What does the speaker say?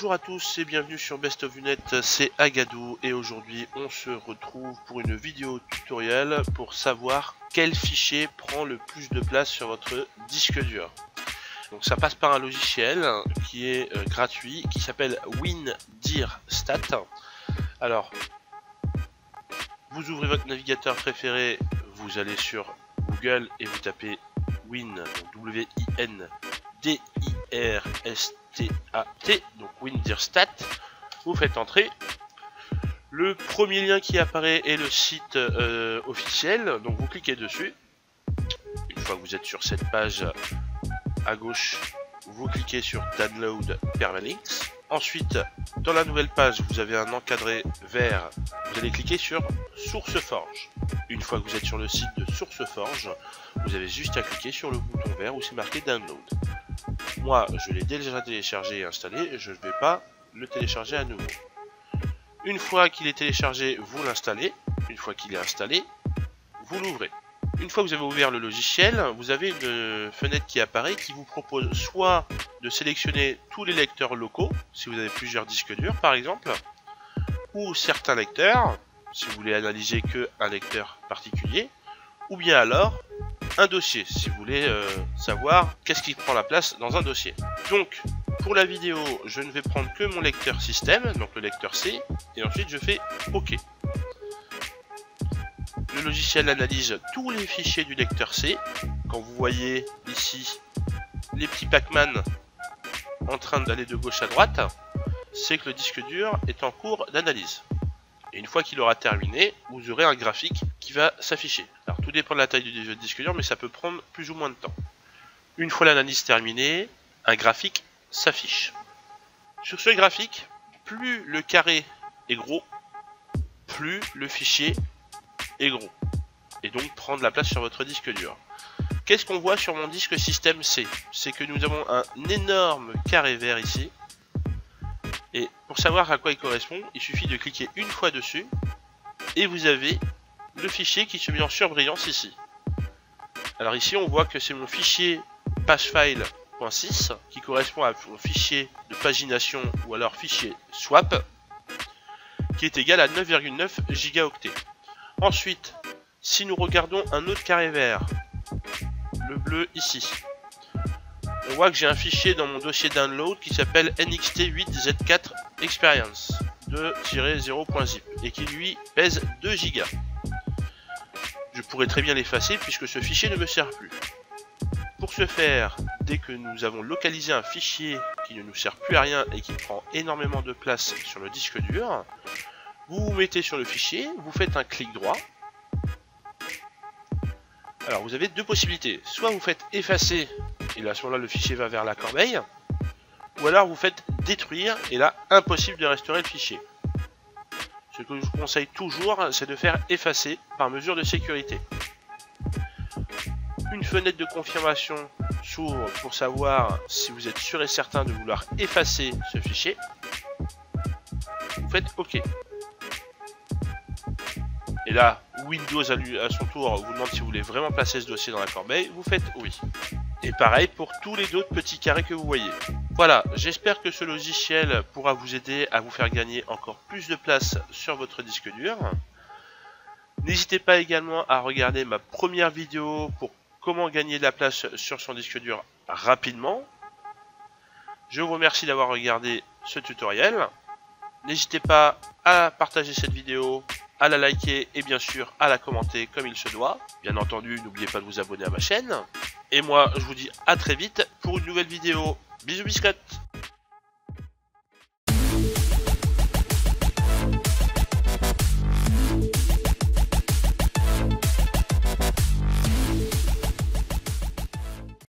Bonjour à tous et bienvenue sur Best of Unet, c'est Agadou et aujourd'hui on se retrouve pour une vidéo tutoriel pour savoir quel fichier prend le plus de place sur votre disque dur. Donc ça passe par un logiciel qui est gratuit qui s'appelle WinDirStat. Alors vous ouvrez votre navigateur préféré, vous allez sur Google et vous tapez Win, W-I-N-D-I-R-S-T-A-T, donc WinDirStat, vous faites entrer. Le premier lien qui apparaît est le site officiel, donc vous cliquez dessus. Une fois que vous êtes sur cette page, à gauche, vous cliquez sur Download Permalinks. Ensuite, dans la nouvelle page, vous avez un encadré vert, vous allez cliquer sur SourceForge. Une fois que vous êtes sur le site de SourceForge, vous avez juste à cliquer sur le bouton vert où c'est marqué Download. Moi, je l'ai déjà téléchargé et installé, je ne vais pas le télécharger à nouveau. Une fois qu'il est téléchargé, vous l'installez. Une fois qu'il est installé, vous l'ouvrez. Une fois que vous avez ouvert le logiciel, vous avez une fenêtre qui apparaît qui vous propose soit de sélectionner tous les lecteurs locaux, si vous avez plusieurs disques durs par exemple, ou certains lecteurs, si vous voulez analyser qu'un lecteur particulier, ou bien alors un dossier, si vous voulez savoir qu'est-ce qui prend la place dans un dossier. Donc, pour la vidéo, je ne vais prendre que mon lecteur système, donc le lecteur C, et ensuite je fais OK. Le logiciel analyse tous les fichiers du lecteur C. Quand vous voyez ici les petits Pac-Man en train d'aller de gauche à droite, c'est que le disque dur est en cours d'analyse. Et une fois qu'il aura terminé, vous aurez un graphique qui va s'afficher. Alors tout dépend de la taille du disque dur, mais ça peut prendre plus ou moins de temps. Une fois l'analyse terminée, un graphique s'affiche. Sur ce graphique, plus le carré est gros, plus le fichier est gros. Et donc prend de la place sur votre disque dur. Qu'est-ce qu'on voit sur mon disque système C? C'est que nous avons un énorme carré vert ici. Et pour savoir à quoi il correspond, il suffit de cliquer une fois dessus et vous avez le fichier qui se met en surbrillance ici. Alors ici on voit que c'est mon fichier pagefile.6 qui correspond à mon fichier de pagination ou alors fichier swap qui est égal à 9,9 gigaoctets. Ensuite, si nous regardons un autre carré vert, le bleu ici, on voit que j'ai un fichier dans mon dossier download qui s'appelle NXT8Z4 Experience 2-0.zip et qui lui pèse 2 Go. Je pourrais très bien l'effacer puisque ce fichier ne me sert plus. Pour ce faire, dès que nous avons localisé un fichier qui ne nous sert plus à rien et qui prend énormément de place sur le disque dur, vous vous mettez sur le fichier, vous faites un clic droit. Alors vous avez deux possibilités, soit vous faites effacer et là à ce moment-là le fichier va vers la corbeille, ou alors vous faites détruire et là impossible de restaurer le fichier. Ce que je vous conseille toujours, c'est de faire effacer par mesure de sécurité. Une fenêtre de confirmation s'ouvre pour savoir si vous êtes sûr et certain de vouloir effacer ce fichier. Vous faites OK. Et là, Windows à son tour vous demande si vous voulez vraiment placer ce dossier dans la corbeille, vous faites oui. Et pareil pour tous les autres petits carrés que vous voyez. Voilà, j'espère que ce logiciel pourra vous aider à vous faire gagner encore plus de place sur votre disque dur. N'hésitez pas également à regarder ma première vidéo pour comment gagner de la place sur son disque dur rapidement. Je vous remercie d'avoir regardé ce tutoriel. N'hésitez pas à partager cette vidéo, à la liker et bien sûr à la commenter comme il se doit. Bien entendu, n'oubliez pas de vous abonner à ma chaîne. Et moi, je vous dis à très vite pour une nouvelle vidéo. Bisous biscottes!